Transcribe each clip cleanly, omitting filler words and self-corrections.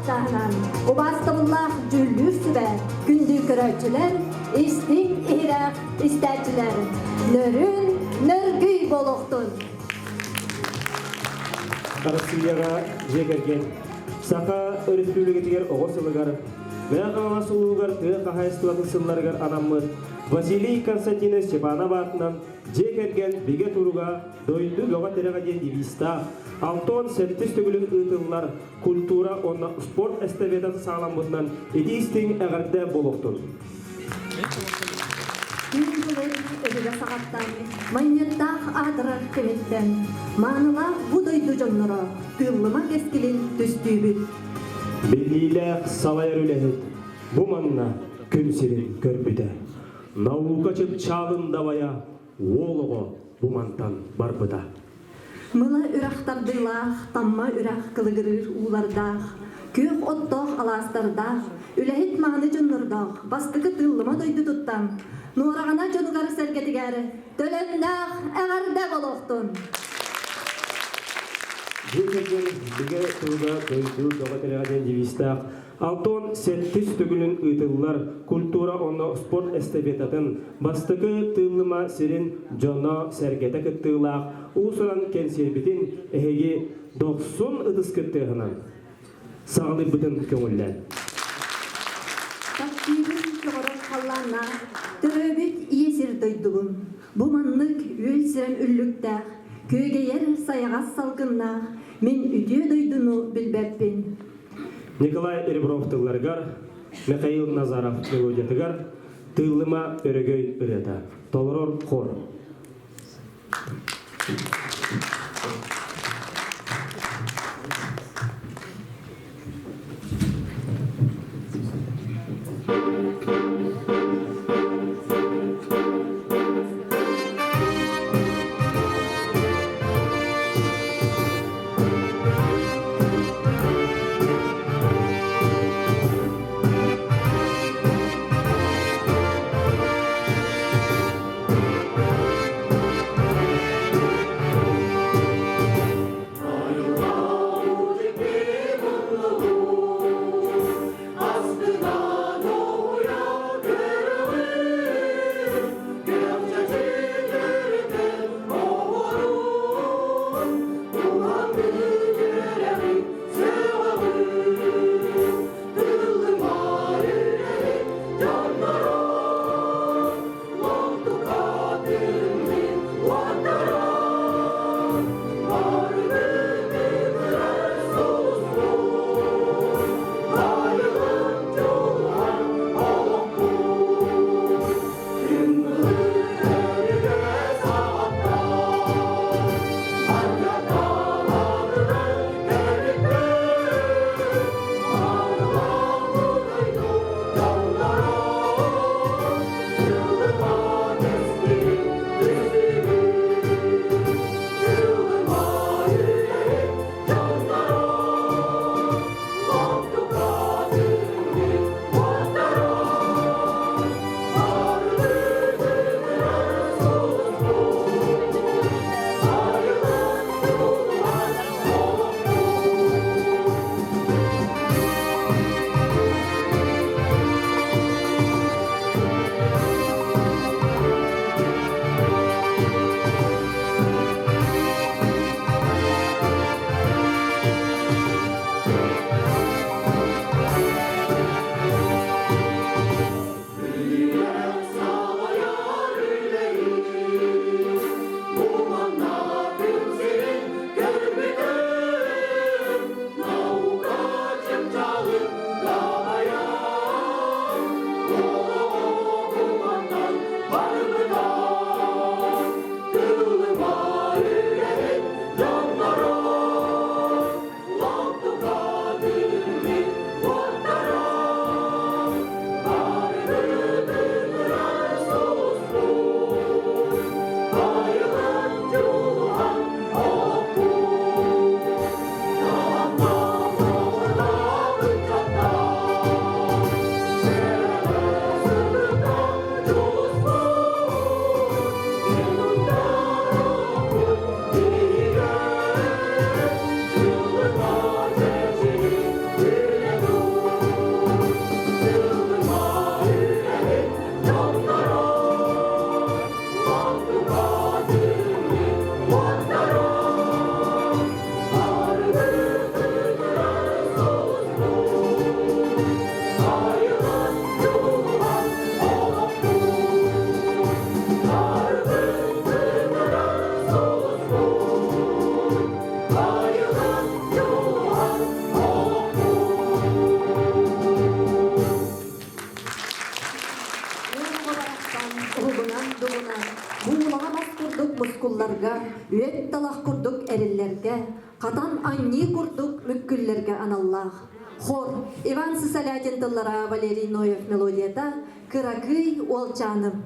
baqtağınan, obastımlaq cüllür sübə, gündü körəkçilər, istik ihraq istərçilər, nörün, nörgüy boluqdun. Qarasıyağa jegergen, saqa örüstülügetiger oğosılıgar, ve qalaması ulugar, ve qahayıstılatın sınlargar anamır, Vasiliy Konstantinovич Stepanov atынан jegergen беге туруга дойду лога терега ден девиста Антон Сеттис түгілін ұтылар культура онна спорт эстафетасы сағаламбытынан едистің әғірді болуқтыр. Күн жылы өдігі сағаттан, майнеттақ адырар кеметтен, маңыла бұдойды жонлары, тыллыма кескілін түстүйбіт. Белгейләқ салайыр өләхет, бұ манна күн сирен көрбіді. Науылға чып чағын давая, олығы бұ мантан барбыда. Мыла үрақтардылақ, тамма үрақ кылыгырыр улардақ, көк оттоқ аластардақ, үләхет маңы жонлардақ, бастықы тыллыма дойды тұттан, норағана жонығары сәргетігәрі, төлендақ әғарда болуқтын. Жекерген беге туруга дойду лога терега ден девистақ Антон Сеттис түгілін ұтылар культура онно спорт эстафетатын бастықы тылыма сирин жоно сәргеті күттылақ ұсыран кенсербетін әйге 90 ұтыс күттіғынан сағылы бұтын көңілден. Тақсирін жоғырық қаллана, түрөбіт иесір дойдуғын. Бұманлық өл сірен үllіктәқ, көгейер саяғас салғыннақ, мен үтіе дойдуну білбәппен. Николай Ребров тылларгар, Михаил Назаров мелодиятыгар, тыллыма өрөгөй үрета. Толорор хор. эриллерге, катан анни курдук мүккүллерге аналлах. Хор Иван Сысалятин тыллара Валерий Ноев мелодията «Кыракый олчаным».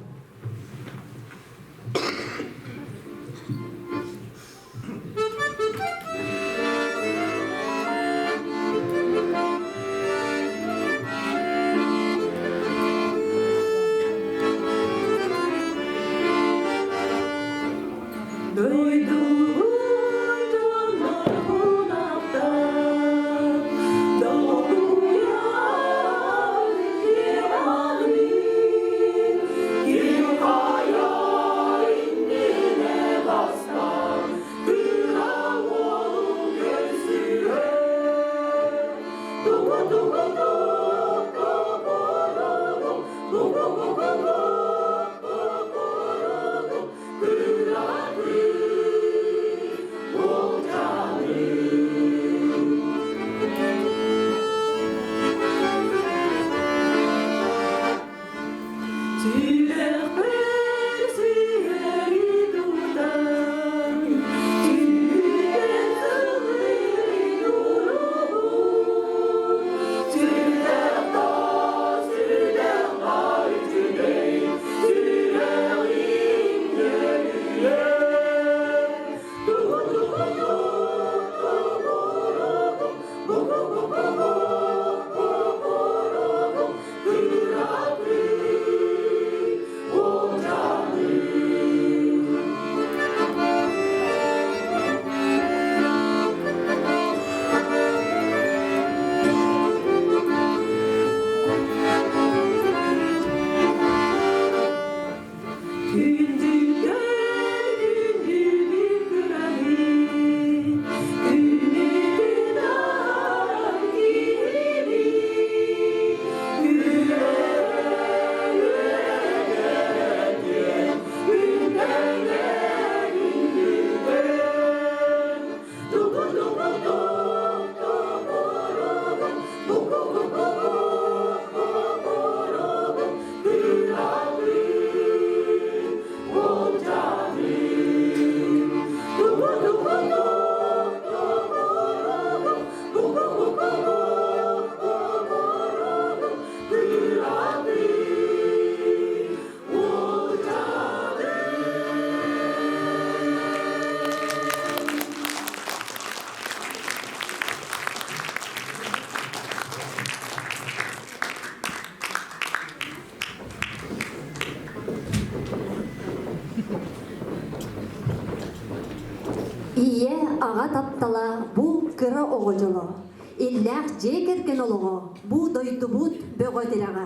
Ие аға таптала бу кыра оғожоло. Иллях жекерген олого бу дойдубут бөгөдираға.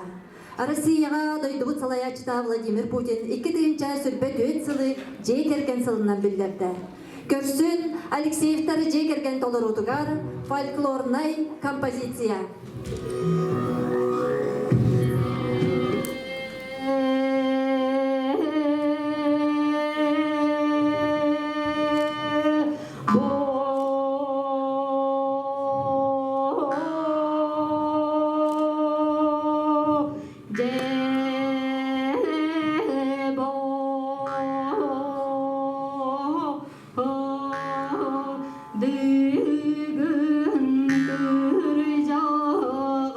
Россияға дойдубут салаячыта Владимир Путин 2-нче сүрбет өт сылы жекерген сылынан билдерді. Көрсүн Алексеевтары жекерген толорутугар фольклорнай композиция. Dığın kırcağa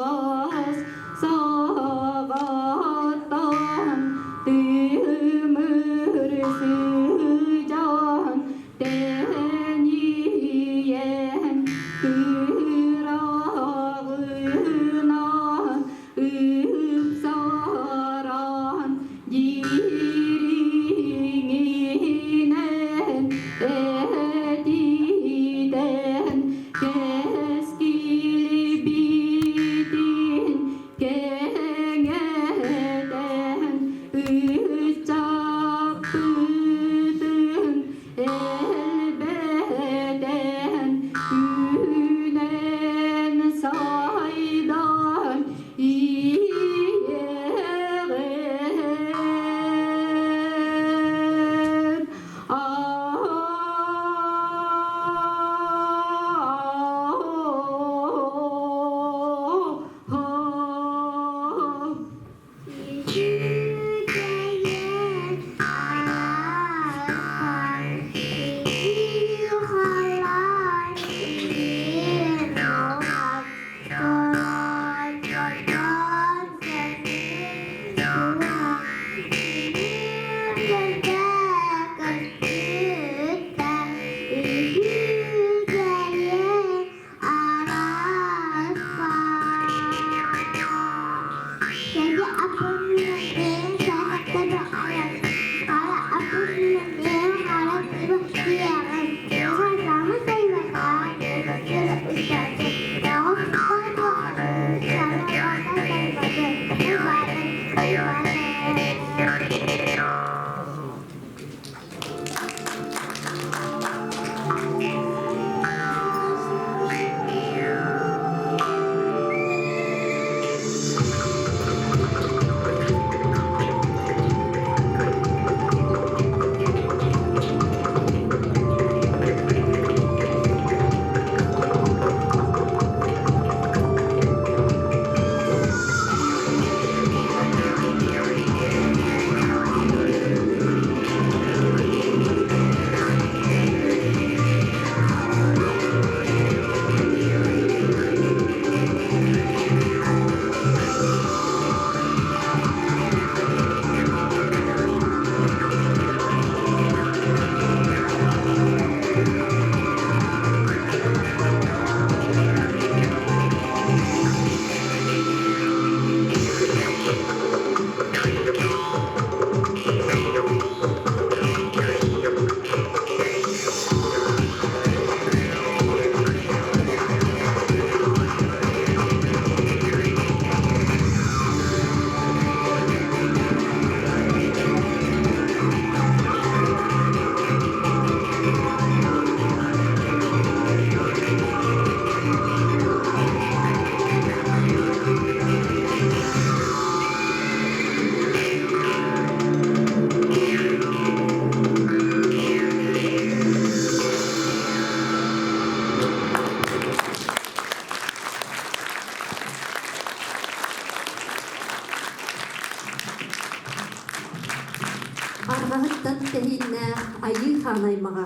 тәһиннә айы ханаймаға.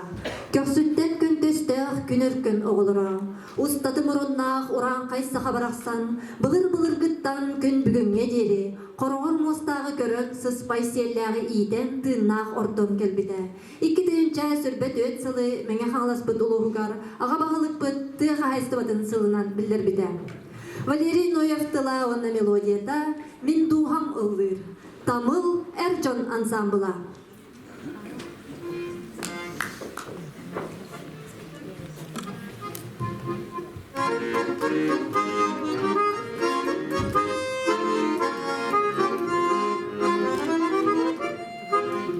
Көксүттен күн төстәк күнөркөн оғылыра. Устаты мұрыннақ уран қайсы қабарақсан, бұлыр-бұлыр гыттан күн бүгінге дері. Қорғыр мостағы көрін сыспай селләғы ийтен тыыннақ ордон келбіді. Икі түйінчә сүрбет өт сылы мәңе қаңлас бұд ұлығығар, аға бағылық бұд тыға хайстыбатын сылынан білдір біді. Валерий Ноевтыла оны мелодията «Мен духам ылдыр». Тамыл Эрчон ансамбыла.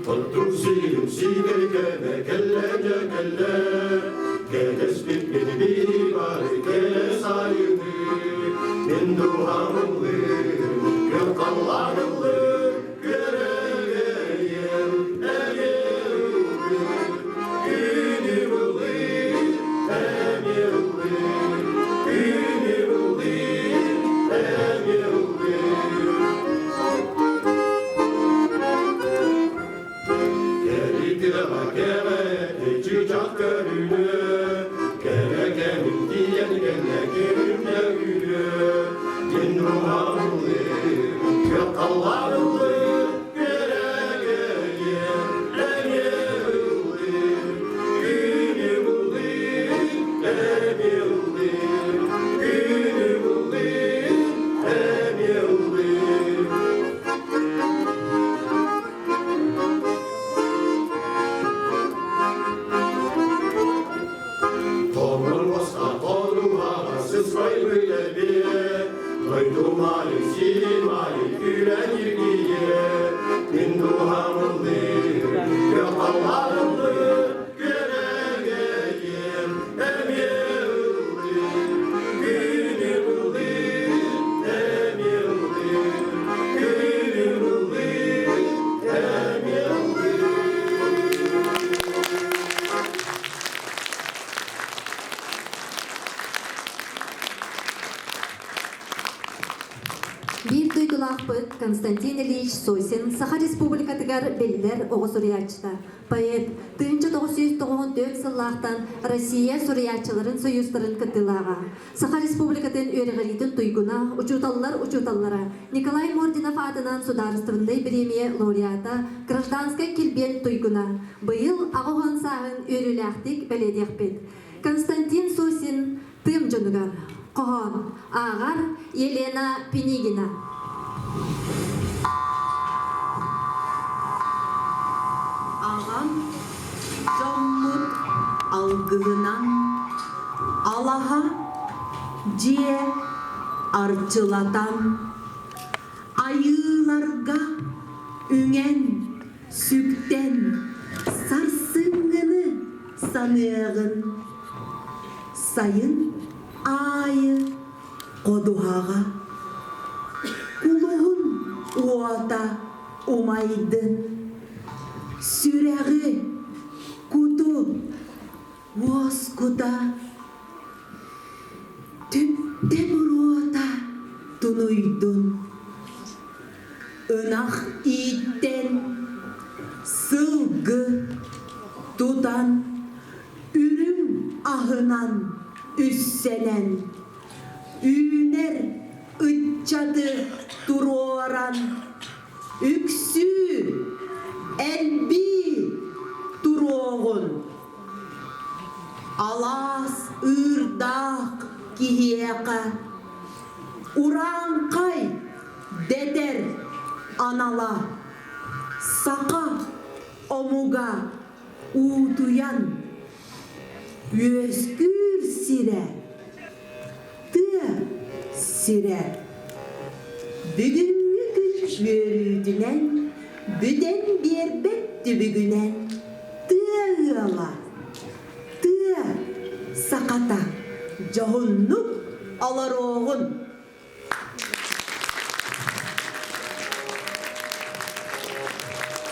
Tuttum silim siderkene kellece kelle Kedeslik beni bari kele sayını Min duhamıllı gök Allah'ıllı Göregeyem egeyullı Günü buldu hem yıllı Günü buldu hem yıllı Keme çiçek görünü Keme kemin diyen gene keminle gülü Din ruhanlı Gök Allah'lı Göregeyem egeyullı Günü buldu hem yıllı Günü buldu hem yıllı Doydum alim, silim alim, gülen yirgiye Min duhamıldı, gök Allah'ıldı Göregeyem hem yıldı Günü buldu hem yıldı Günü buldu hem yıldı Bir duydulaqpıt Konstantin Ильич Сосин Саха Республикатыгар белілер оғы сурьячта. Поэт 1994 сыллақтан Россия сурьячыларын союздарын кыттылаға. Саха Республикатын өрігіретін туйгуна, учуталлара Николай Мординов атынан сударыстырындай премия лауреата гражданская келбен туйгуна. Бұйыл ағуған сағын өріләқтік бәледекпет. Константин Сосин тым жонугар. Qohon, Ağar Yelena Penigina. Ağam Jommut algığından Allah'a ciye arçılatan ayılarga ünen sükten sarsıngını sanığın sayın ayı koduhaga kuluğun uata umaydın süreği kutu voskuda tüpte buruata tunuydun ınak itten sılgı tutan ürüm ahınan üssenen üner ıtçadı duruoran üksü elbi duruoğun alas ırdak kihiyeka urankay deder anala saka omuga utuyan özgür sire sire bugünkü güç yürüdülen büden bir betti bugünen tığala tığ sakata cahunnuk alar oğun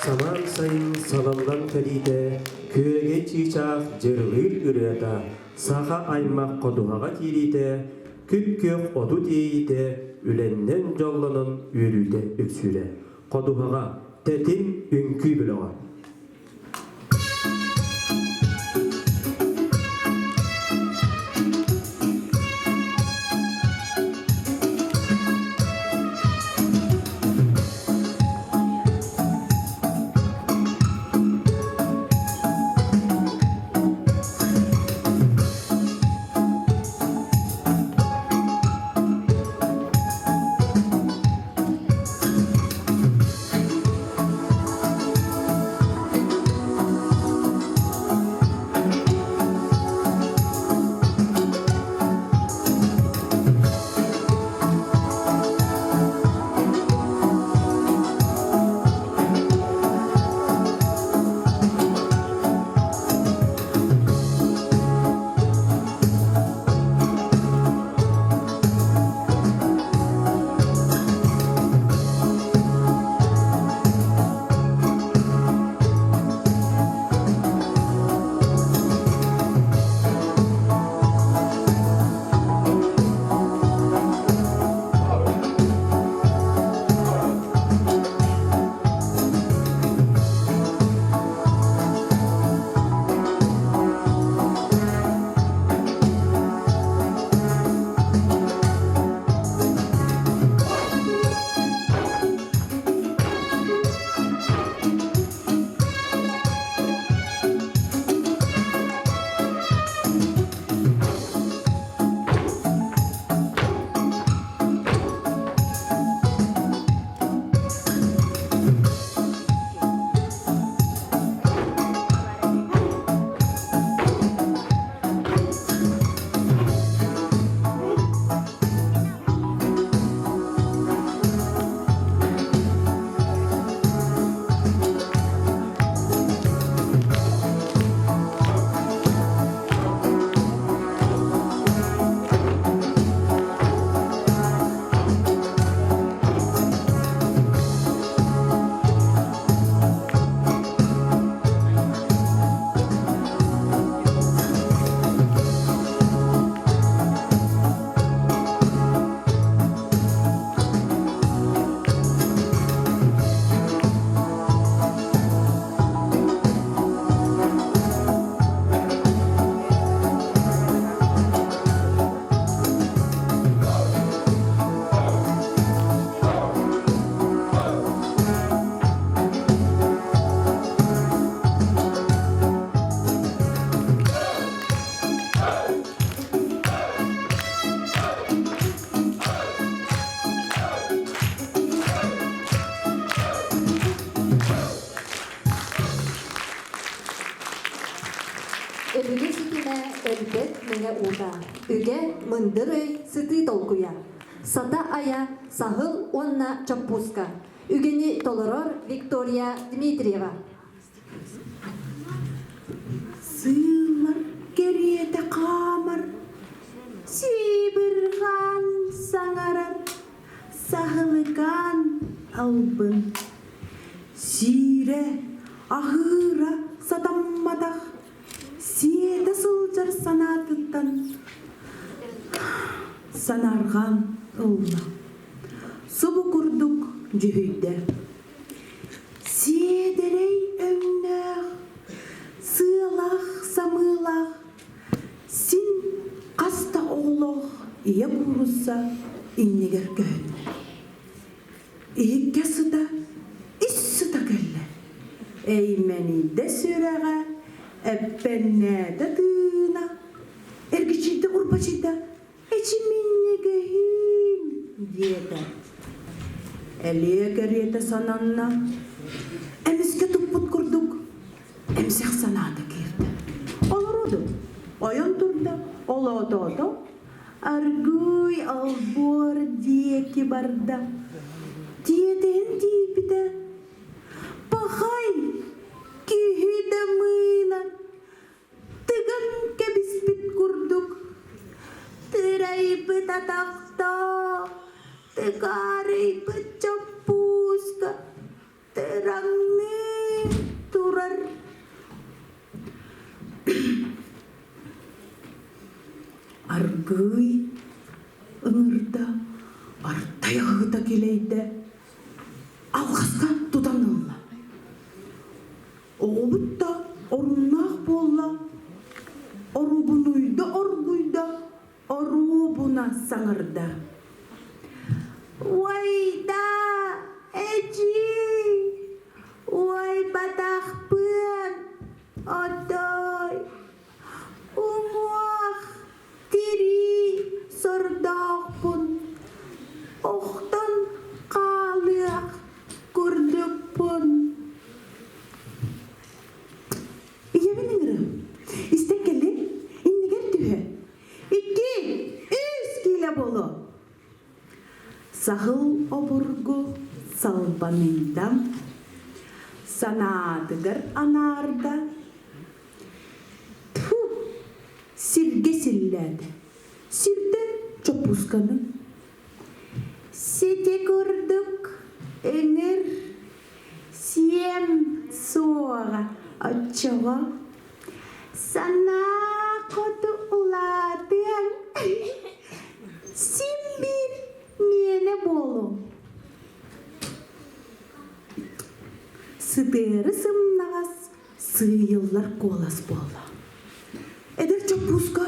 Saman sayın salallan kalide köge çiçak jırgır üreta saha aymak koduhaga tirite küp kök otu tiyite ülenden jollanın yürüde üksüre koduhaga tetin ünkü biloğa элбет мене уда. Үге мындырый сыты толкуя. Сата ая сахыл онна чаппуска. Үгени толорор Виктория Дмитриева. Сыйлар керете камар, сибирган саңарар, сахылыган албын. Сире ахыра сатаммадах, сиеті сылжар санатыттан, санарган ылна. Субу курдук жүхүйді. Сиедерей өңнәх, сыылах самылах, син қаста оғлох, ие бұруса иннегер көн. Иекке сыда, ис сыда көлі. Әймені де сүрәға, әппәнне де тына, әргічейді ұрпачейді, әчіменнеге хин, деді. Әле кәреді сананна, әмізге тұппыт күрдік, әмсек санады керді. Олар аян тұрды, олады, аргуй албор деке барды. Деден дейбіді, бағай кейді мыйнан, тыгын кәбіспіт күрдік, тырайбыт атақта, тыгарайбыт чаппуска, тыраңны турар. Аргый ыңырда артаяғыта келейді. Алғасқа тұтанылла. Оғыбытта орыннақ болла. Орубынуйда оргуйда, орубына саңырда. Уайда, әжі, уай батақпын, отой, ұмуақ, тири, сұрдақпын, оқтан қалыақ, көрдіппін. Иемініңірім, істен келі, иннігер түйе, 2-3 келі болу. Сахыл обургу салбанындам, санадыгар анарда. Тьфу, сирге силләді, сирде чопусканы. Сете көрдік, өңір, сием соға отчыға. Сана қоты ұладың, син бір мені болу. Сыдыры сымнағас, сыйыллар колас болу. Эдер чапуска,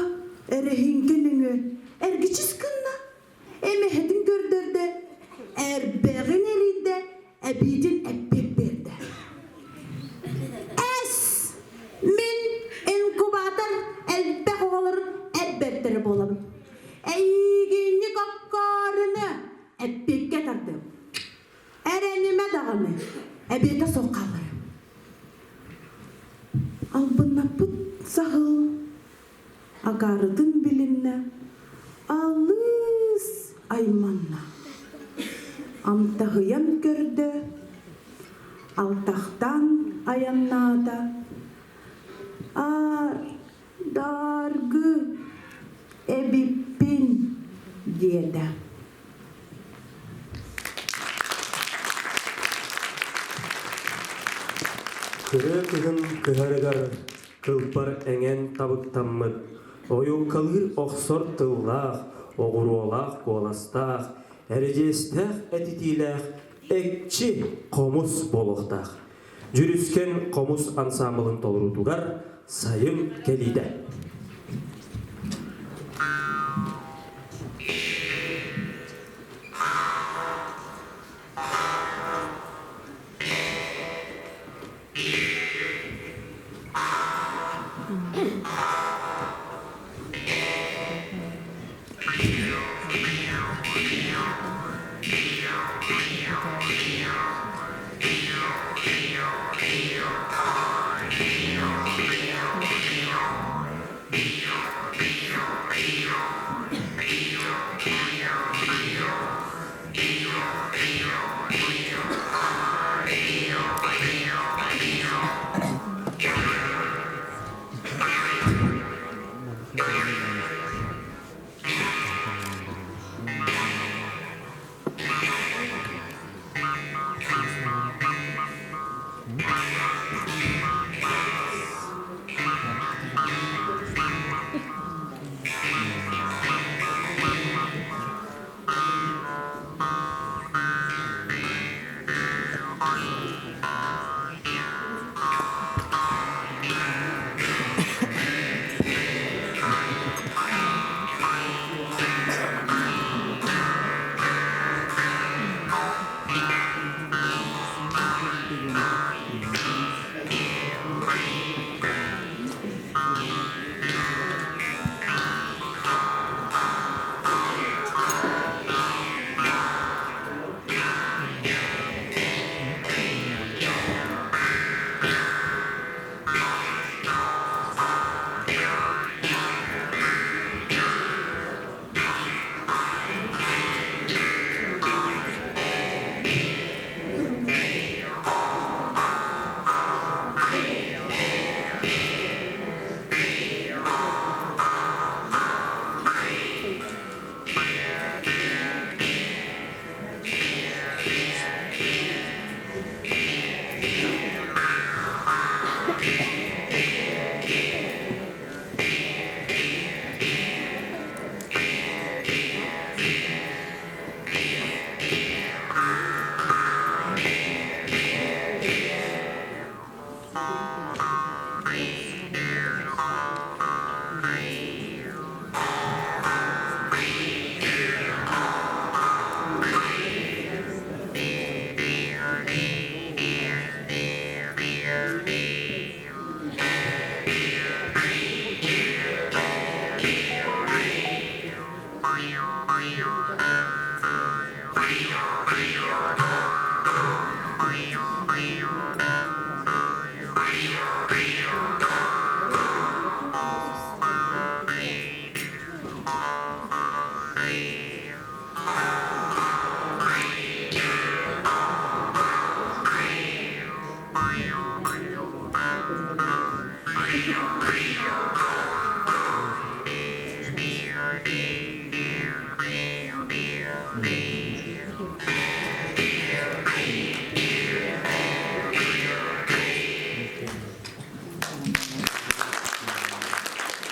әрехин келіңі, әргічіз күнна, әмехетін көрдірді, әрбәғін әрейді, әбейден әппек берді. Әс, мен инкубатор әлбәқ оғалырын әрбәттері болам. Әйгені қаққарыны әппекке тарды. Әрәнеме дағаны әбеті соққалары. Албынапыт сағыл, ағарыдың білінні, алыс айманна. Амтағыян көрді, алтақтан аяннада. Ар, даргы, әбіппін, деді. Кыры кыгын кыгарыгар, кылпар әңен табыктаммыт. Ойу кылгыр оқсор тыллах, оғыруолах коластах, әрежестах әтитилах, әкчі комус болуқтах. Жүріскен комус ансамблын толырутугар сайым келиді.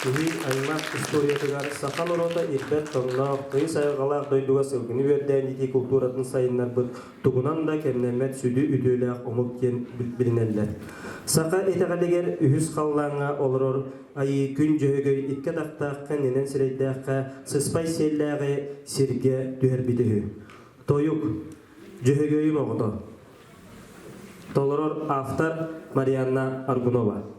Ini anak historia tegar sakan orota irbet tongna kıyı sayıgalar doyduga sılgını verden iti kulturatın sayınlar bıt tugunan da kemnemet südü üdüylek omuk ken bilinenler. Saka eteğaliger ühüs kallağına olurur ayı gün jöhögöy ikke daqta kendinen sireydaqqa sıspay selläğe sirge düher bidühü. Toyuk jöhögöyüm oğdu. Toloror aftar Marianna Argunova.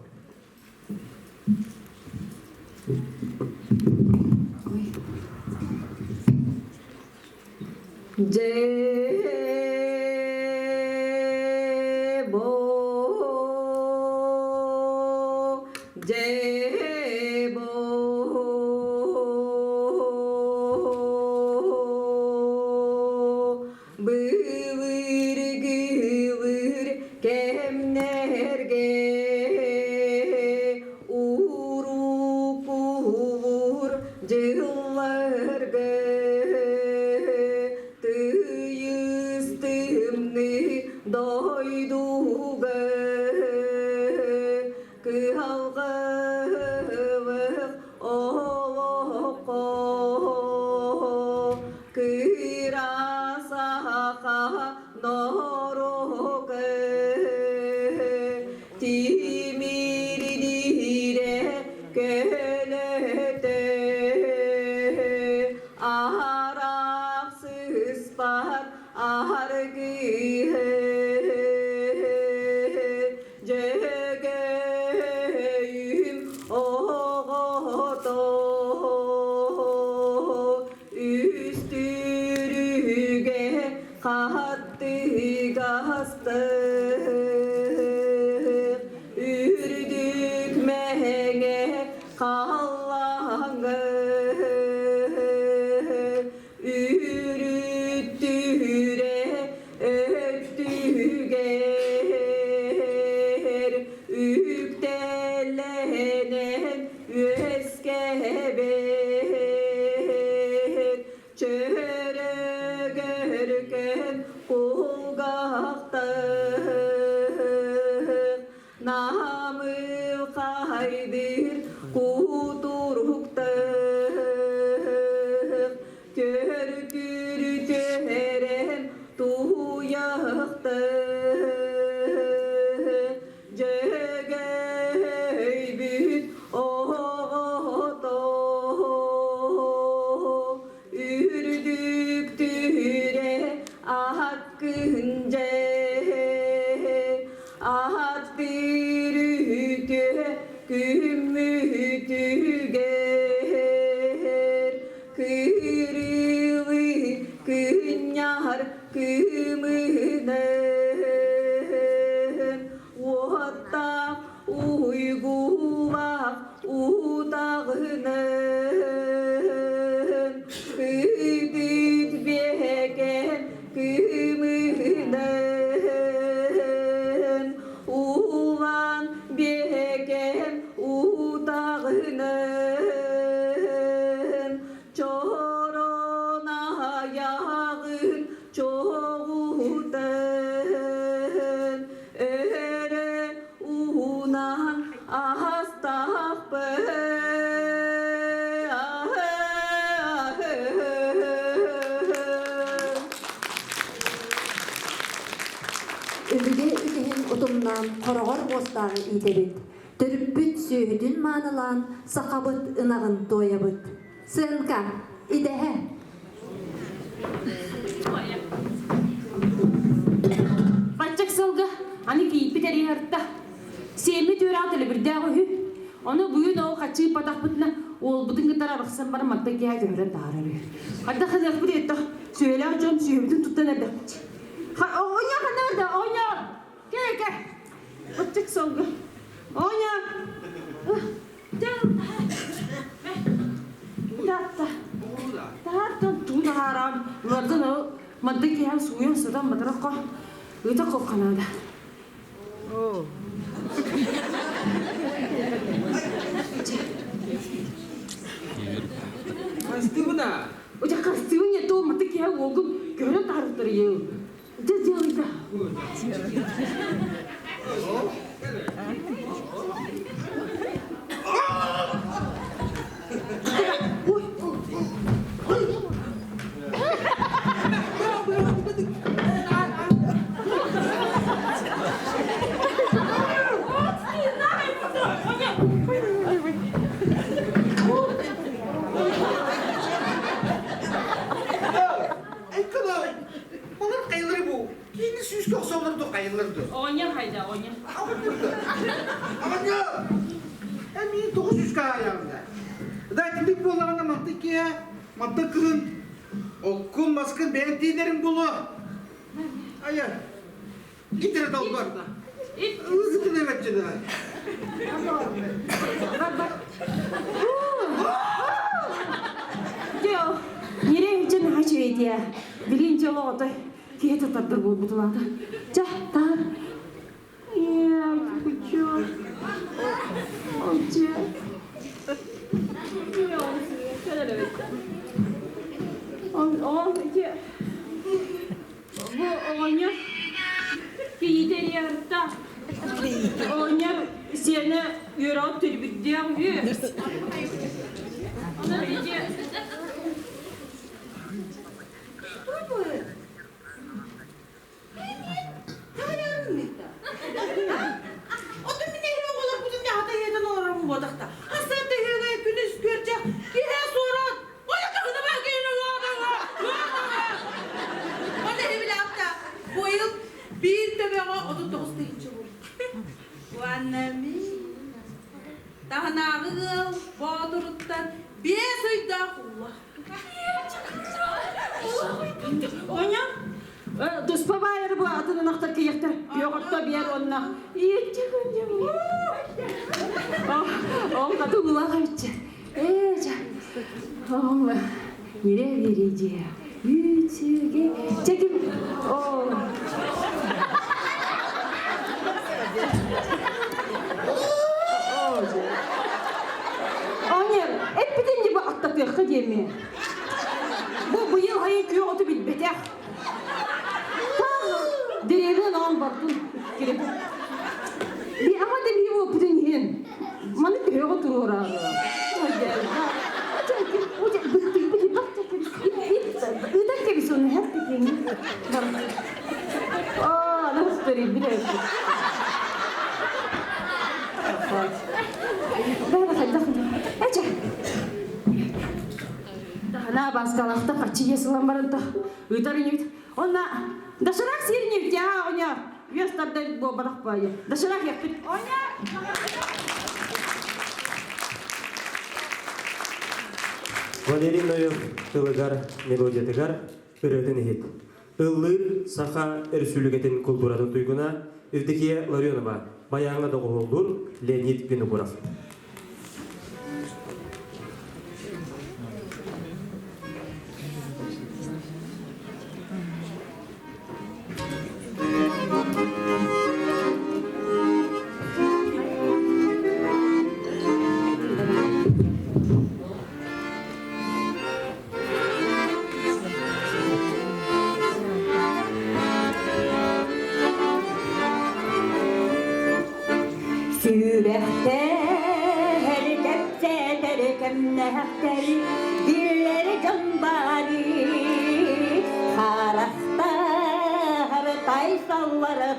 ытынан корогор бостағы итебит. Төрүппүт сүйүдүн маанылан сакабыт ынагын тоябыт. Сынка, идеhe. Баччак салга, аны кийиппит эриярта. Семи төрәтеле бирдәгы хү. Оны бүгүн ол качы патакпытна, ол будын гытара рөхсән бар матта кия көрән таарыр. Хадда хадак бир етте. Сөйлә жон сүйүбүтүн туттан әдә. Оня ханарда, оня. Кеке. Баччак салга. Оня. Тартан тунаран. Вардан ол матта кия суян садан матрака. Ыта кокканада. Астыбына. Оja кастыгын то матта кия огун көрөн тарыптыр ел. Жа. Айкалай. Bunlar kayılır bu. Yeni süs koksamları da kayılırdı. Оня хайда, оня. Anya. Emin 900 kayağında. Da tipik bu olağında mantık ya. Mantık kılın. Okun baskın ben tiderim bulu. Ayar. İtire dal var da. Gıtın evetçi de. Yo, нере için hacı ediyor. Bilinci oldu. Kiyete tattır bu butulanda. Ja, tar. Ya, kucu. Oca. Ya, kadar evet. Ya. Bu onya. Kiyete yarta. Onya seni yürüp tribüt diye. Ona iyice. Оня? Дуспа байыр bu adını naktar kıyıktır. Yoğurtta bir yer onunla. Yiyecek önce bu. Oğul katı kulağa içe. Oğul. Nereye vereceğim? Yüçüge. Çekim. Onya, hep bitince bu atlatıyor kıdemi. Bu yıl hayır köy otu bitbeter. Derevden ağın baktın. Bir ama da bir o pütünün. Manı köy otu uğrağı. Oca bıktı bak çakır. Idak gibi sonu hep bitince. Nasıl deri bile. Ece. Nah, baskalakta kaçıya sılambarında. Ütarın yut. Ona daşarak sirin yut ya onya. Yastarda bu barak bayı. Daşarak yapıp. Onya. Валерий Ноев тылыгар мелодиятыгар өрөтен хит. Ыллыр саха өрсүлүгетин культуратын туйгуна Евдокия Ларионова баяңга догулдур Леонид Виногуров. Sürekte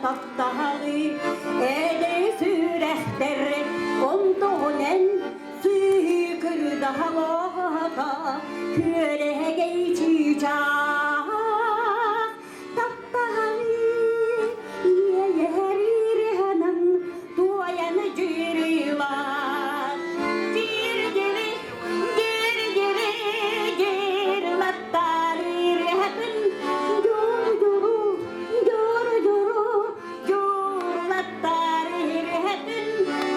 taptalı ede sürehter ontonen sükür dağlata köre geçecek taptalı yerir hanım duayan cirilan gir geri gir geri gir lattarı rehatın juru juru juru juru lattarı rehatın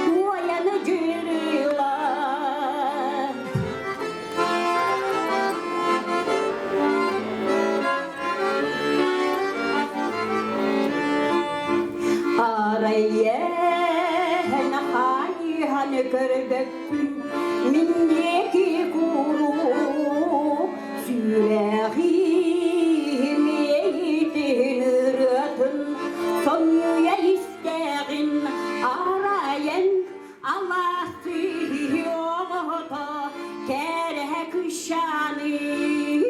duayan cirilan araya nahay han kırdın minneki kuru sürehi meytinirtın sonya isteğin arayan Allah siyota kere kışanım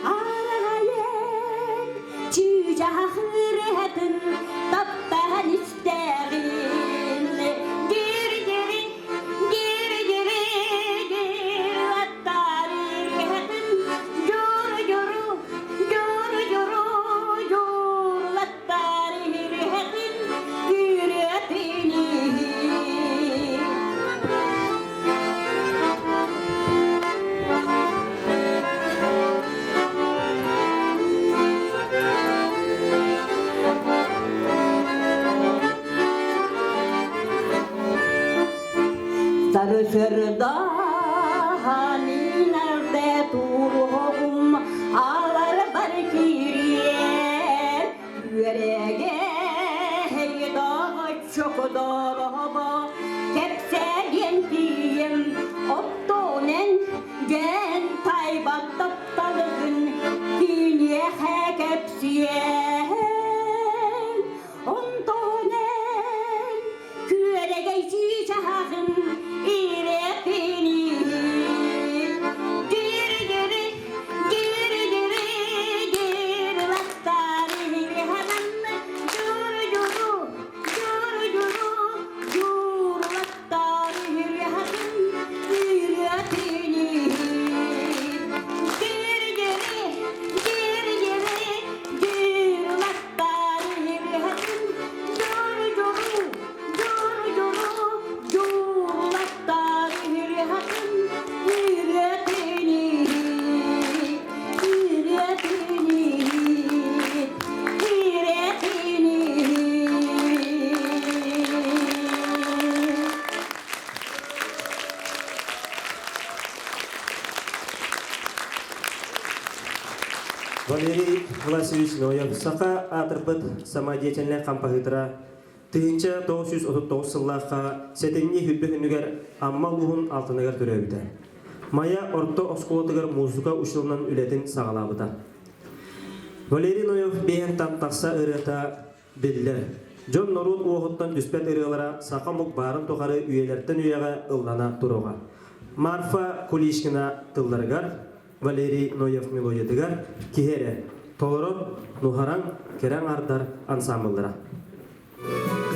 arayan çiğcahırtın taptan isteğin gir geri gir geri gir lattarıhtın juru juru juru juru juru lattarıhtın yüreğini sarı sırda hani nerede turum ağlar barkiriye yüreğe daha çok daraba kepse yentiyim ottonen gen taybat taptalın dinye kepsiye ontonen küre geçeceğim İrepini gir geri gir geri gir lattarı hemen juru juru juru juru juru lattarı hemen İrepini gir geri gir geri gir lattarı hemen juru juru juru juru juru lattarı hemen yüreğini yüreğini yüreğini Валерий Власевич Ноев сақа атырпыт самадиятенлер кампахытыра тыгынча 939 сыллаqa сетенне хүббехүнүгер амма луһун алтыныгар төрөбүтэ. Мая орто осколотыгар музыка ушулунан үлетин сагалабыта. Валерий Ноев бейен тантақса ырыта биллер. Жон Норут уохуттан дүспет ырылара сақа мук барын тоқары үйелерден үйеға ыллана туруға. Марфа Кулишкина тылдарыгар Валерий Ноев мелодиятыгар кихере толорот нухаран керен ардар ансамблдара. Para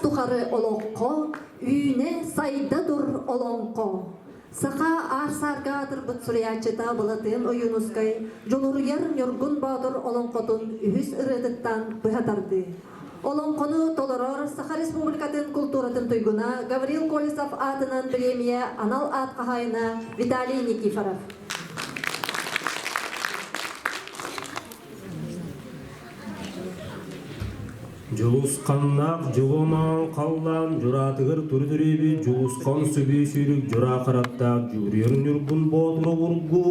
тухары олоққо, үйне сайда дур олоңқо. Сақа арсарға атырбыт сурячыта болатын ойынускай, жолуруяр yorgun бадыр олоңқотун үхіс ырыдыттан бұхатарды. Олоңқону толорор Саха Республикатын культуратын туйгуна Гаврил Колесов атынан премия анал ат қағайына Виталий Никифоров. Жулусқаннақ жуломан қаллан жүратығыр түрдіребі жулусқан сөбе сүйрік жүра қараттақ жүрерін үргін ботыры ұргу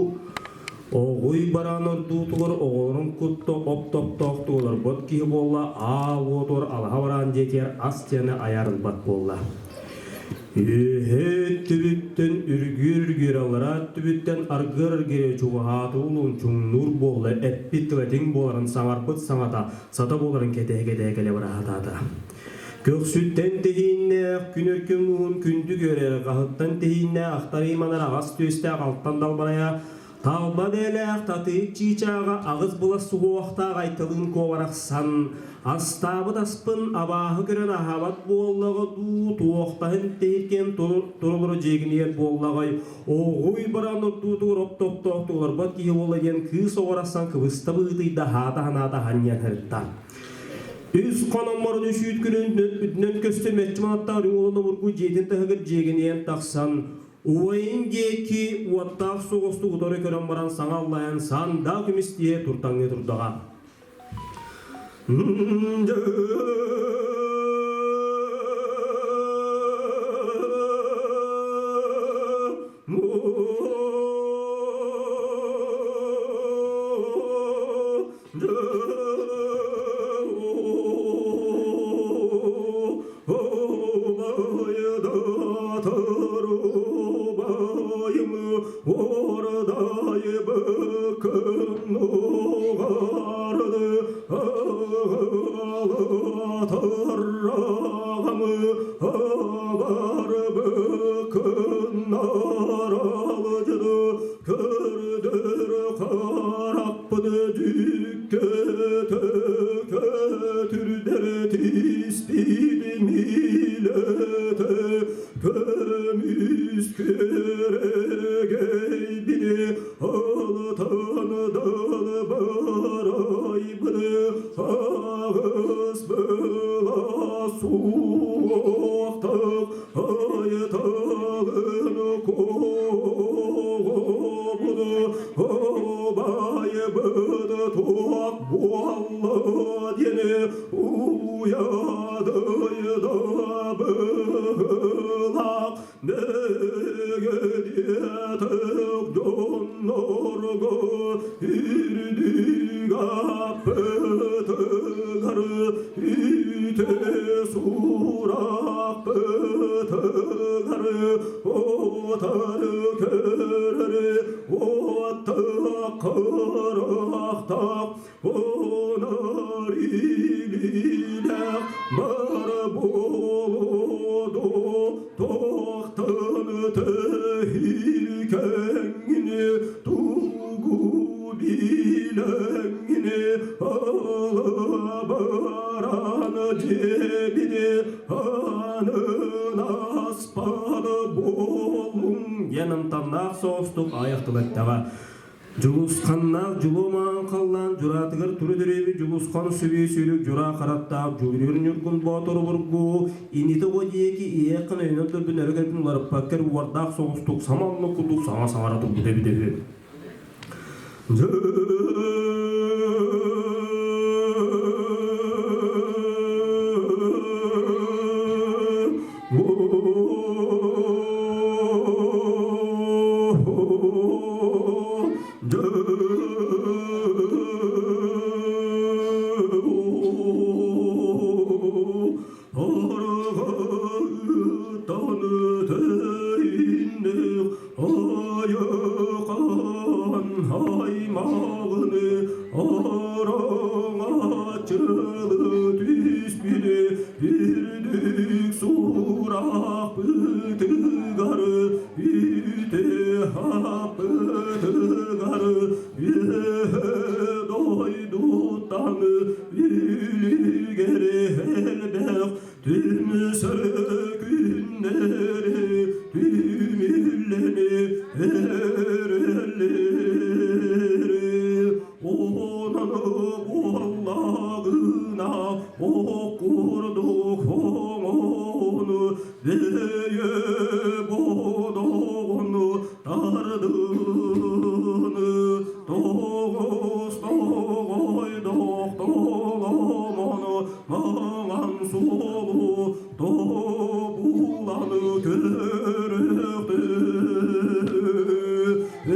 оғуй баран ұрдутығыр оғырын күтті оптоптоқтығылыр бұт кейі болла ал отыр алға баран жетер астияны аярын бат болла. Түбіттен үргір алыра түбіттен арғыр кере чуғаты ұлын чуң нұр болы әппіттілетін боларын саңарпыт саңата сата боларын кете-кете келе баратады. Көксүттен тейінне күн өркен ұғын күнді көрер қағыттан тейінне ақтар иманар ағас төсте қалттан далбарая талба дәләқ татып чичаға ағыз бұла суғы оқтақ айтылын коварақ сан астабы таспын абағы көрін ахабат боллағы ду туоқтағын тейіркен тұрылыры жегінер боллағай оғуй баран ұртуытығыр оптоптоқтығыр бат кейі болайын кыз оғарасан кывысты бұғытыйда хата-ханата ханиян хәріттар. Үз қанаммарын үшүйт күнін үдінен көстер мәтчіматтар ұлыны бұрғы жетін тағығыр жегінен тақсан Уайын геки уаттақ соғысты ұдары көрін баран саңаллайын санда күмістие тұртаңне тұрдаға. Жулусқаннақ жуломан қаллан жүратығыр түрдіребі жулусқан сөбе сөйлік жүра қараттақ жүрерін үргін батыры бұрғы иниті ғодиеки иеқін өйнен түрбін әргербін оларып пәккер уардақ соғыстық самалыны құлдық саңа-саңара тұрды дебі-дебі. Duydu tanı ülgeri helbek tümü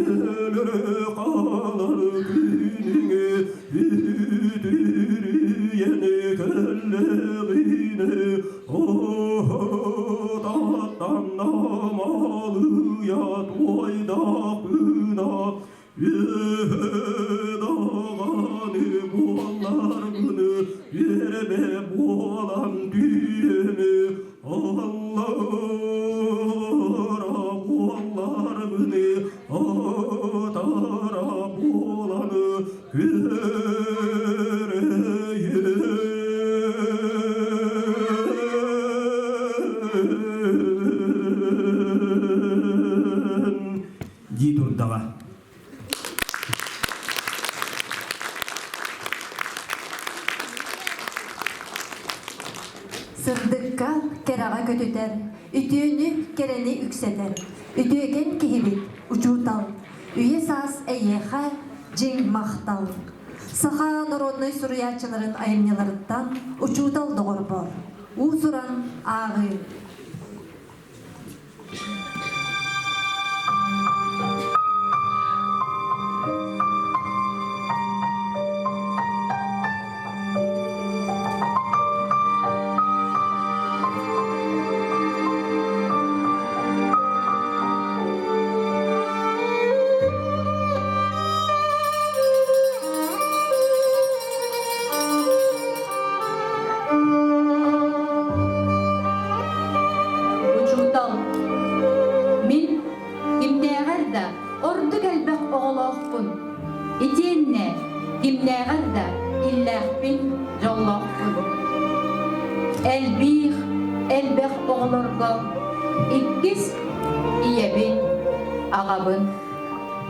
Gönül kalar gününe Üdürüyene kelleğine Tattan namalı yat oydakına Dağanı boğalar günü Yerbe boğalan düğünü Allah'a boğalar günü Atara boğalanı göreyim Gidur dağa Sırdıkka kerağa kötüter, ütüğünü kereni ükseter. Ütüğen kihibit, uçutal, üye saz eyyeha, cin mahtal. Saha народной сурьячыларын айымняларыттан uçutal doğur bor. Usuran ağı. Uçutal. Min kimnäger da ordu gelbek oğloqpun. Itienne kimnäger da illahpin jolloqpun. Elbih elbek oğlorga ikkis iyebin ağabın.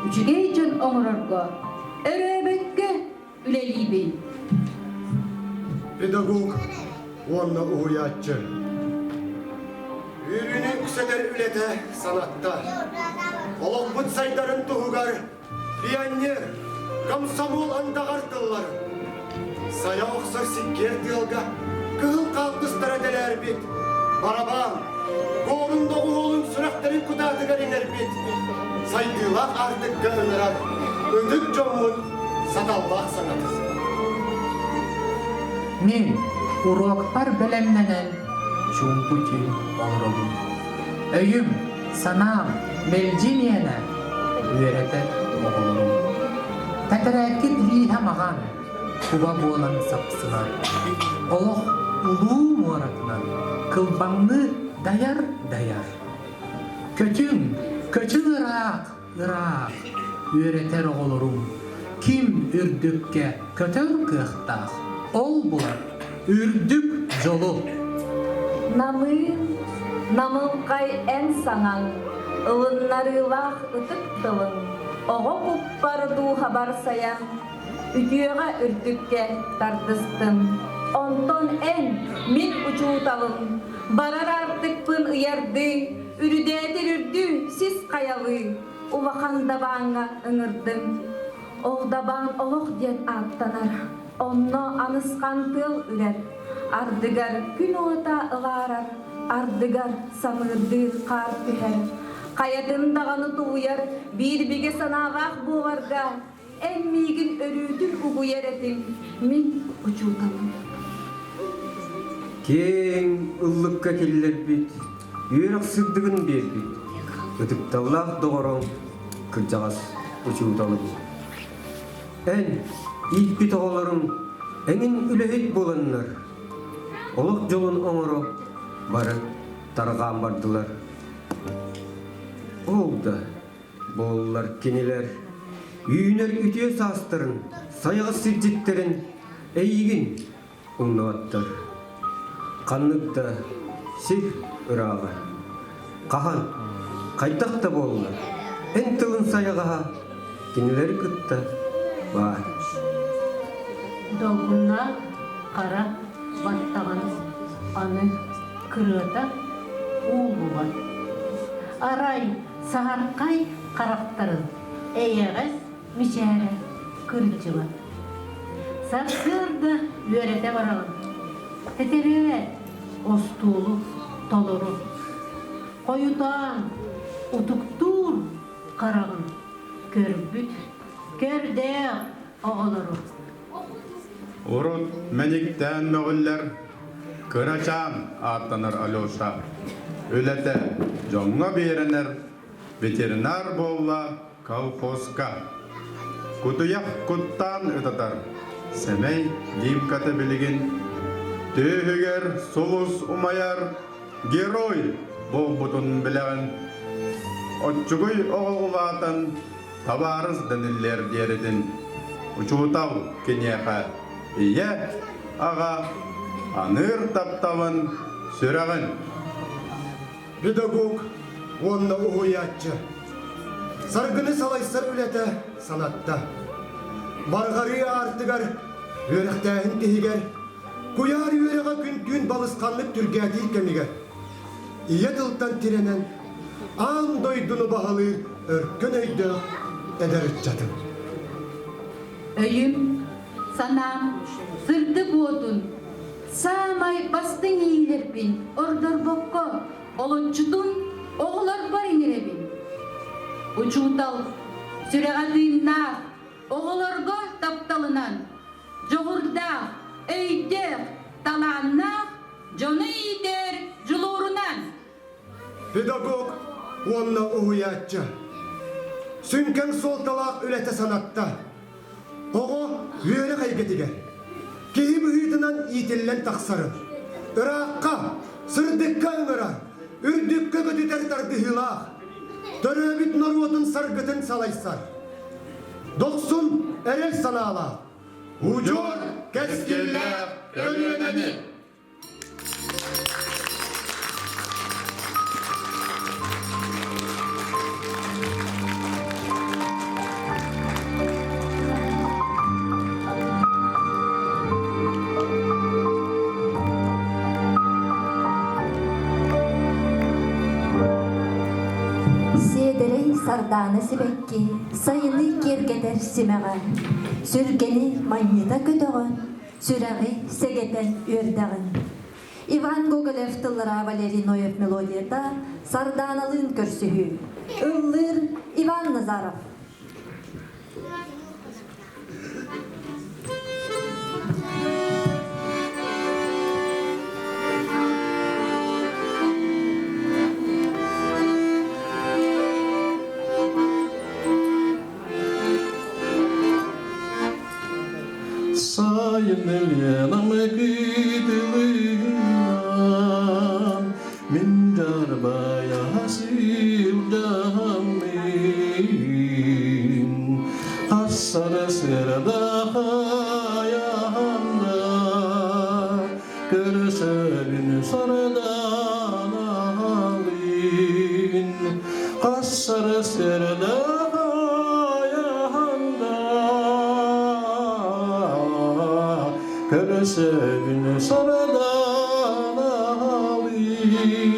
Üçüge için oğlorga öröbekке ülelibin. Pedagog, onunla uğrayatçı. Ürünü yükseder ülete sanatta. Olokbut saydarın tuğugar, piyonyer, komsomol andagartıllar. Saya oksar sikker diyalga, kığıl kalkıstara deler bit. Baraban, koğrunda oğulun süreklerin kudatı gariner bit. Saydığılak artık görünürak, ödük çoğun satallak sanatız. Men uroklar bilemlenen Çumputin oğrulum. Öyüm, sanam, belcimiyene öğreter oğlum. Teterekit liha mağan, kuba boğulan sapsına. Oloq ulu muaratından, kılbanlı dayar. Köçün ırak, öğreter oğlum. Kim ürdükke kötör kıhtaq, ol bular, ürdük jolu. Namın kay en sanan, ılınlarılah ıtık tılın. Oğu kuppardu habar sayan, ütüyeğe ürdükке tartыстым. Onton en min uçutalım, barar artık pın ıyardı, ürüdedir ürdü siz kayalı. Uvakanda bana ыңырдым, oğdaban oğuk diyen attanar. Onno anıskan tıl ürer, ardıgar gün ota ılarar, ardıgar samırdı kar tüher. Kayadın dağını tuğuyar, bir bige sanağaq boğarga, emmigin örüdün uğuyar edim, min uçutalım. Кең ыллыкка келлер бит, үйрек сыдыгын бер бит. Өтіп тавлақ доғырың, кыржағас учууталып. Ән, ит бит оғаларың, әңін үләхет боланнар. Олық жолын оңыры, бары тарған бардылар. Олда, болылар кенелер, үйінер үтие састырын, сайғы сиржеттерін, әйгін ұңнаваттар. Қаннықта сир ұрағы. Қахан, қайтақта болына. Ән тылын саяға, кенелер күтті бар. Долгунна қара баттаған аны кырыта уылу бар. Арай сағарқай қарақтарын әйәғіз мишәрі кырычы бар. Сақсырды өрете барағын. Тетерет, остулу, толуру. Қойутан, утуктур қарағын. Körбүт, körдег оголору. Урут мәниктән мөгілләр, кырачан аттаныр Алёша. Өләтә жоңға беренер, ветеринар болла колхозка. Кутуяк куттан өтатар, сәмәй димкаты білген. Түйігер солус умаяр, герой бол бұтын білеген. Отчугуй оғылатын, табарыз дінілер деретін. Учуутау кенеха, ие аға, аныр таптавын сүрәғын. Педагог, онна уятчы. Саргыны салайсар үлеті санатта. Барғары артыгар, өріқтәйін тегігер, куяр өріға күн балысқанлық түргәді кемігер. Ие тылттан тиренен, аң дойдуны бағалы өркін өйді әдәріт жатын. Өйім, санам, сырды бодун, самай бастың ийлербин, ордор бокко, олончутун, оғылар бар иңеребин. Учуутал, сүрәғадыйна, оғыларга тапталынан, жоғырда, өйде, таланна, жоны идер, жылуырынан. Педагог, онна уятчы. Сүнкен сол талақ үлеті санатта. Оғы үйелі қайгетігер. Кейіп үйітінен итіллен тақсарын. Үраққа, сырдыққа өңірар, үрдікке көтетер тарды хилақ. Төрөбіт нұруотын саргытын салайсар. Доқсын әрел санала. Учор кәскеллер өлінені. Седерей сарданы сибекки, сайыны кергедер симеға. Сүргені майнита көтөгөн, сүрәғи сегетен өрдәғын. Иван Гоголев тылыра Валерий Ноев мелодията сарданалын көрсүхү. Ыллыр Иван Назаров. Sayın elyanamı gidilen min carbaya sildamin Hassara sırada hayanda Kırşarın sarıdan alin Hassara sırada Kırşın sarıdan alayım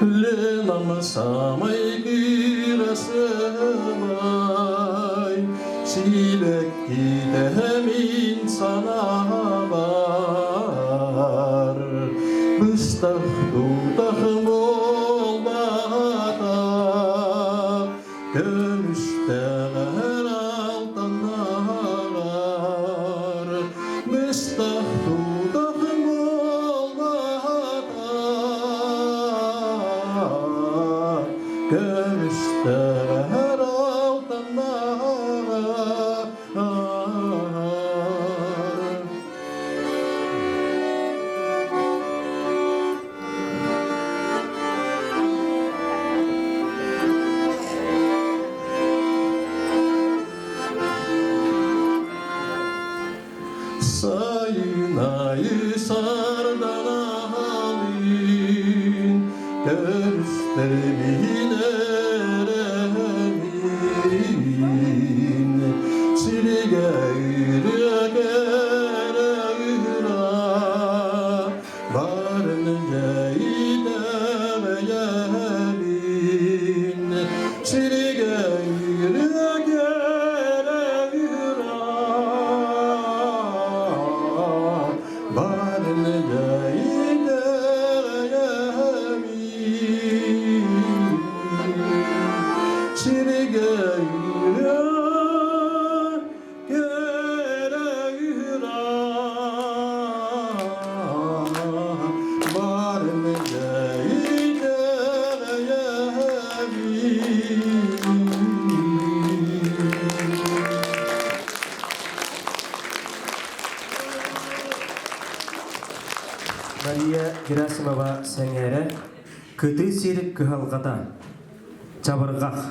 Lenamı samay girasımay Silek gidemin sana var Bıstah dudağım olmada Gönüşten altanlar Bıstah dudağım olmada Gönüşten Sayınayı sardan alın Göstermin eremin Silgeyri gereyra Barınca ideme gelin Silgeyri Мария Герасимова сәңәрі күті серік күхалғата чабырғақ.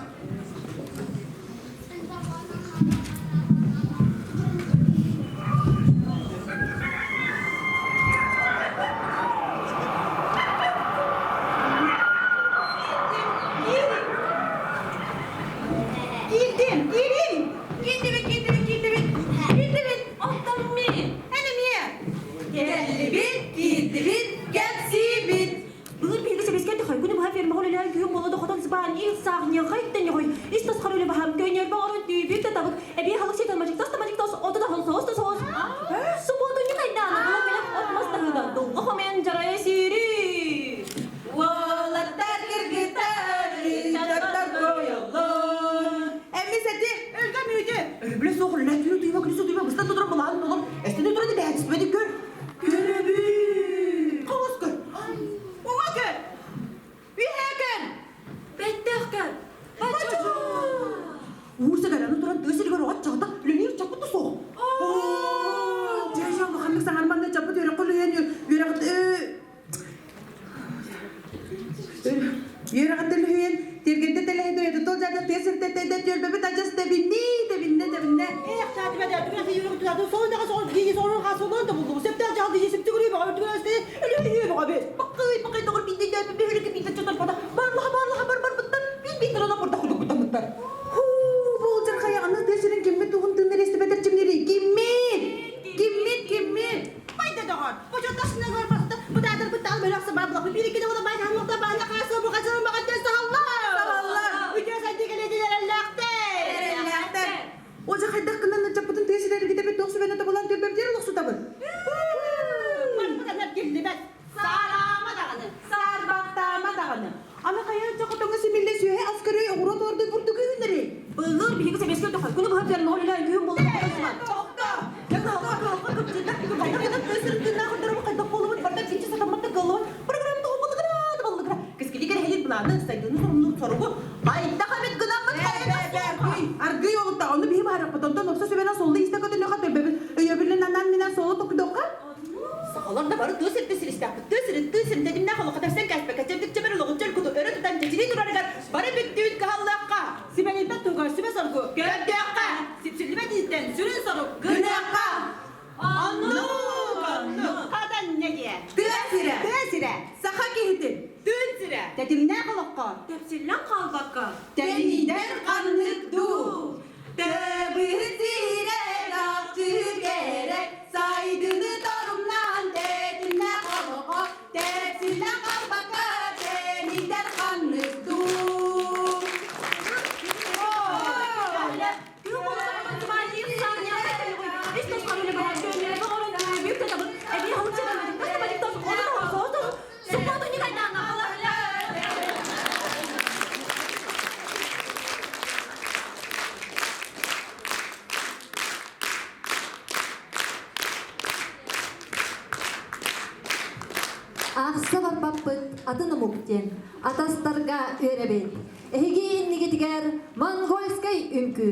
Ақса барбаппыт атын умуктен, атастарға өребет. Эге негетигер монгольской үнкү.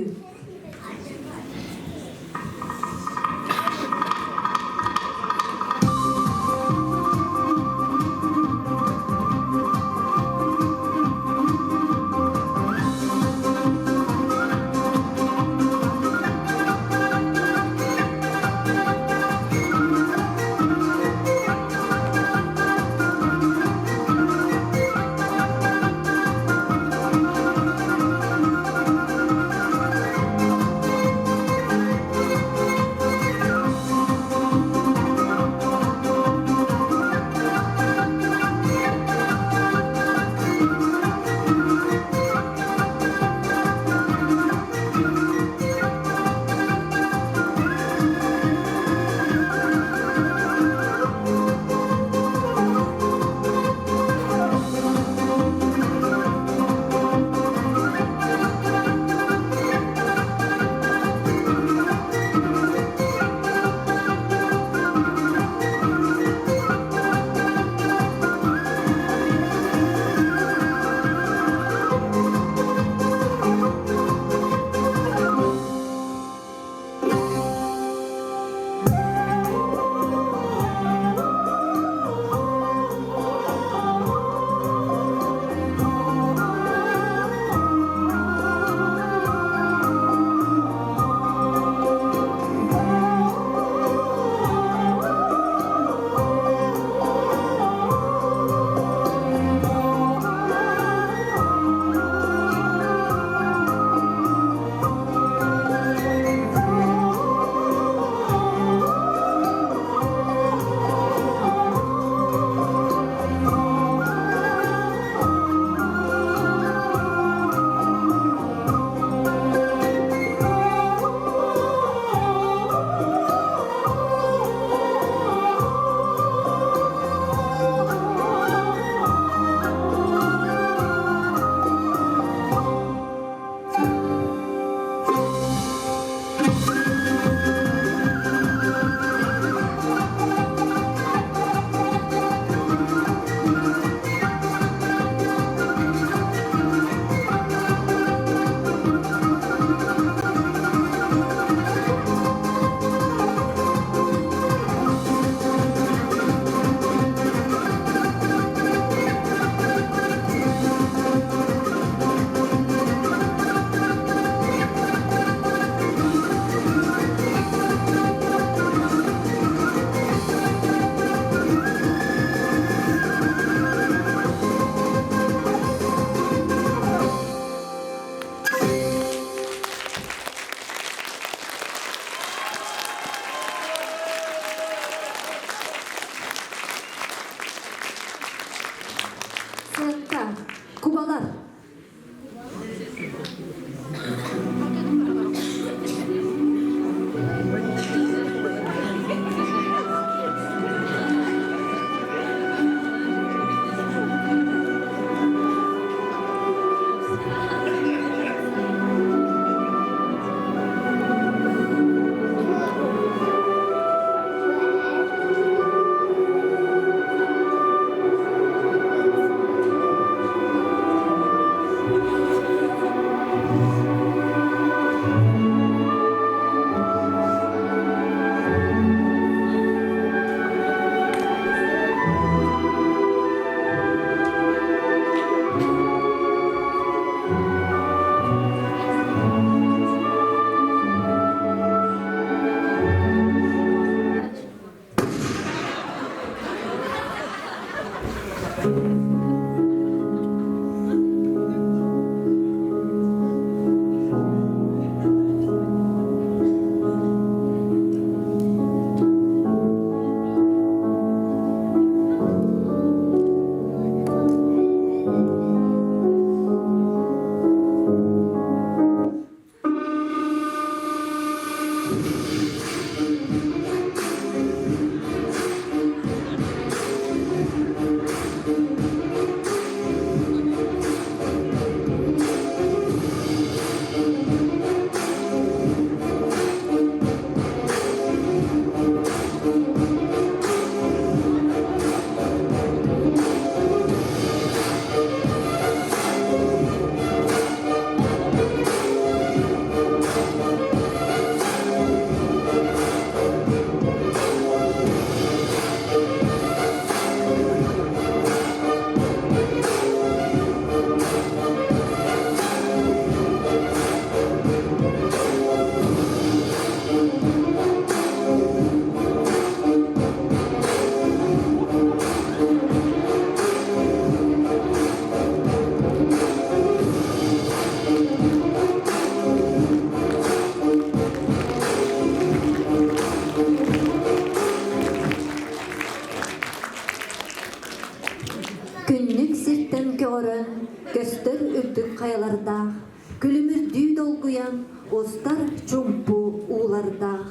Үй долгуян остар чумпу уларда.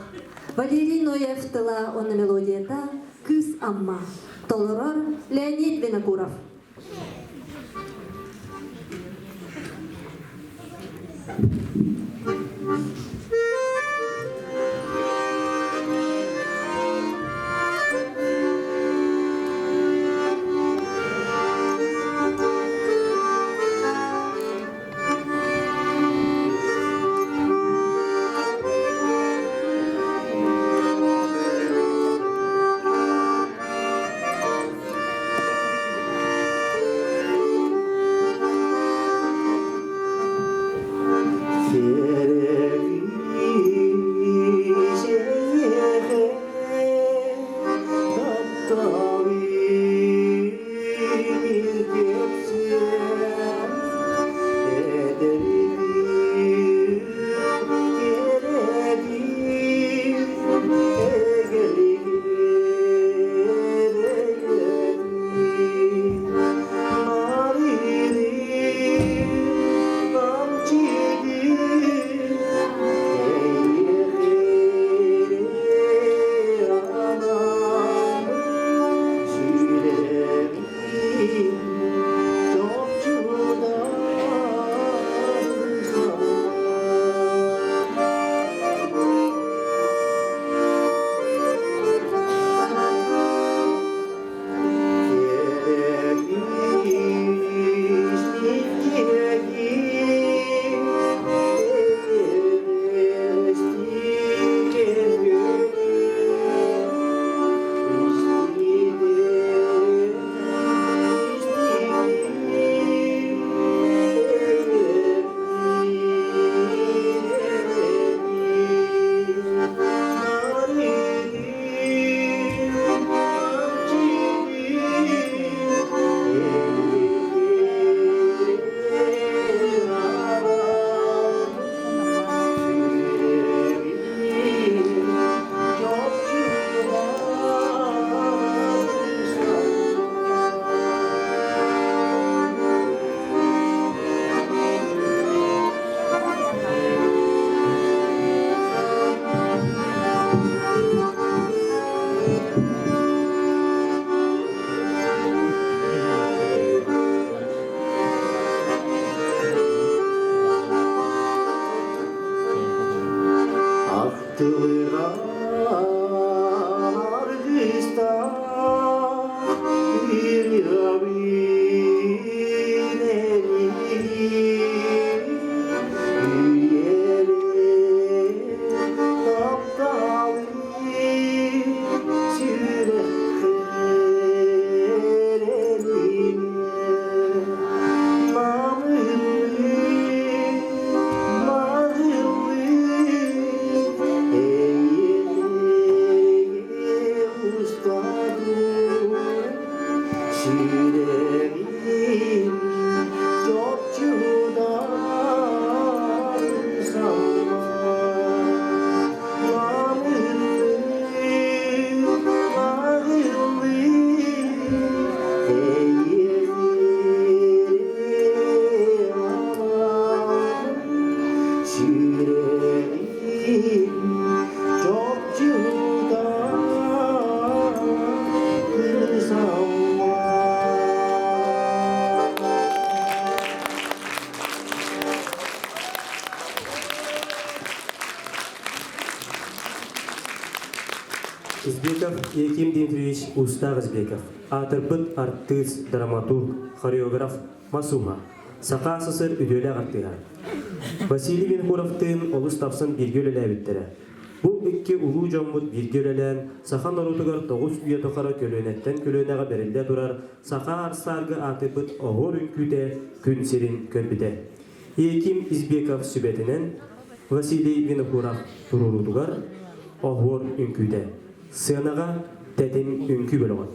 Валерий Ноев тыла оны мелодията «Кыз амма». Толорор Леонид Винокуров. Избеков Яким Дмитриевич Устав Избеков, атырбыт артист, драматург, хореограф, масума, сақа сысыр үдөлі артыға. Василий Винокуровтың олыс тапсын бірге өлелі Бұл үкке ұлу жомбыт бірге өлелен, сақан орутығар 9 үйе тоқара көлөнеттен көлөнеға берілде тұрар, сақа арсарғы атырбыт оғыр үнкүйде күн серін көрбіде. Яким Избеков сүбетінен Василий Винокуров тұрурудығар оғыр үнкүйде. Сынаға тәтін үнкі бөліған.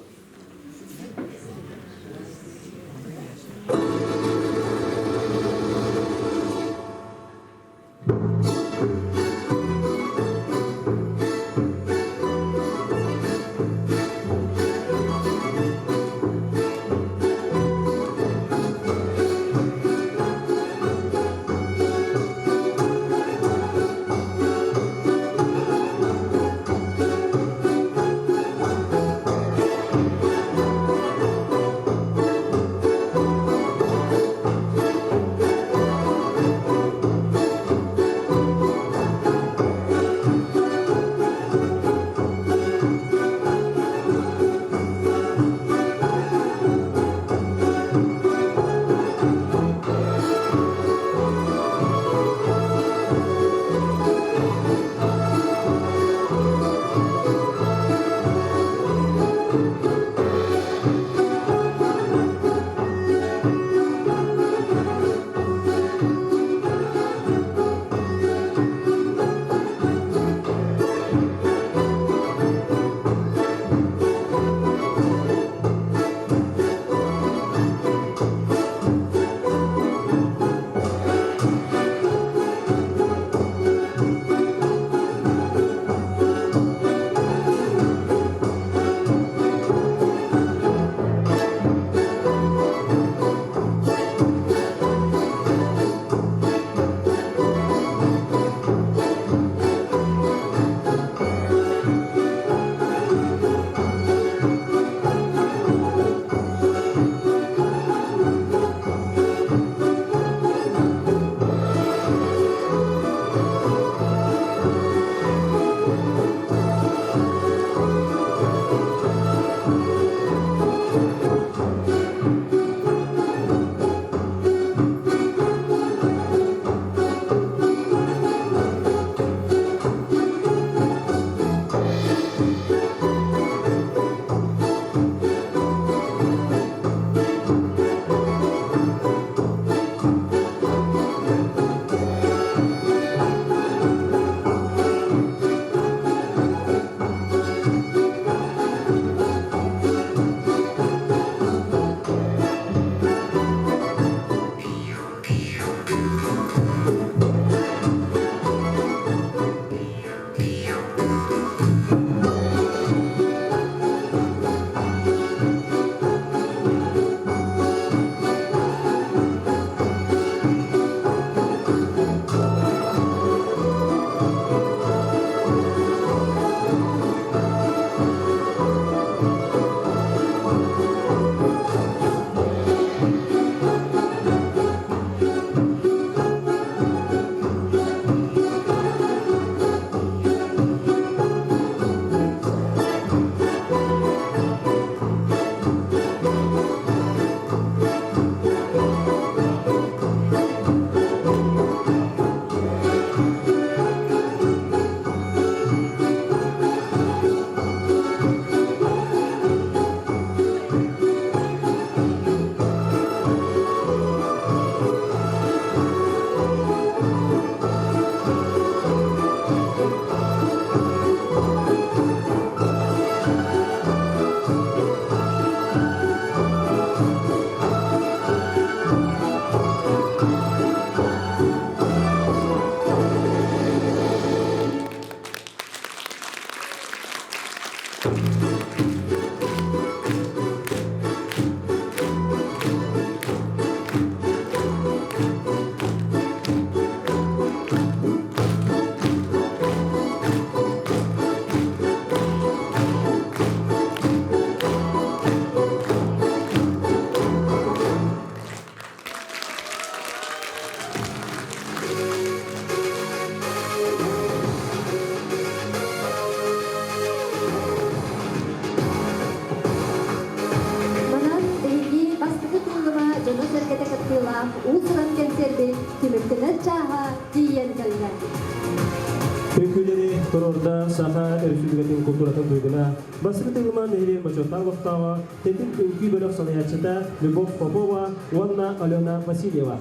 Öyküleri Tororda Saha Örüsülügetin Kulturатын Duyguna Basırı Tığıma Nehir'in Başotar Vaktawa Tetin Ünkü Bölük Salayatçıda Любовь Попова, Уанна Алена Васильева.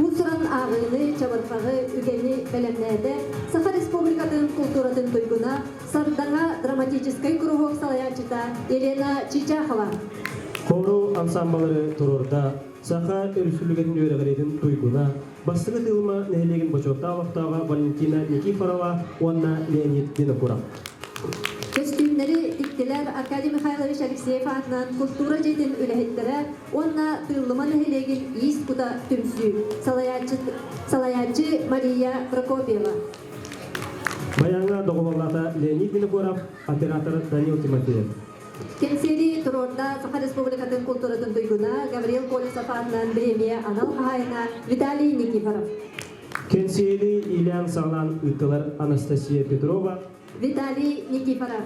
Улсуран ağını, çabarfağı, ügeni belemnerde Saha Respublikatın Kulturatın Duyguna Sardana Dramatической Кружок Салаячыта Елена Чичахова. Koro ansambları Tororda Saha Örüsülügetin Öğreğirin Duyguna Basırı Tığıma Nehir'in Başotar Vaktawa Valentina Nikiforova, Uanna Leonid Dinokurov. Kostümleri diktiler Arkady Mikhailovich Alekseyev adından kultura jedin ülehetlere onna tığılıma nehilegin yiz kuda tümsü salayatçı Maria Prokopyeva. Bayanga Dogovalata Leonid Dinokurov, operator Daniel Timofeyev. Kenseri Tororda Saha Respublikatın Kulturatın Duyguna Gabriel Kolisov adından Bremiye Anal Hayna Vitaliy Nikiforov. Kensiyeli İlyan Sağlan Ülkeler Anastasia Petrova. Vitaliy Nikiforov.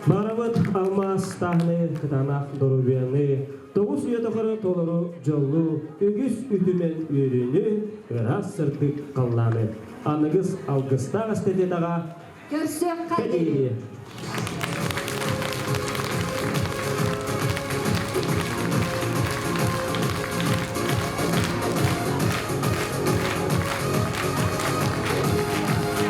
Baravut almas tahne kıtanak dorubiyani, toğuz uyatokları toluru jollu, ügüs ütümen üyürünü, ıras sırtık kallanı. Anıgız algısta gazetede dağa, Körsök Kaydeli. Kadeli.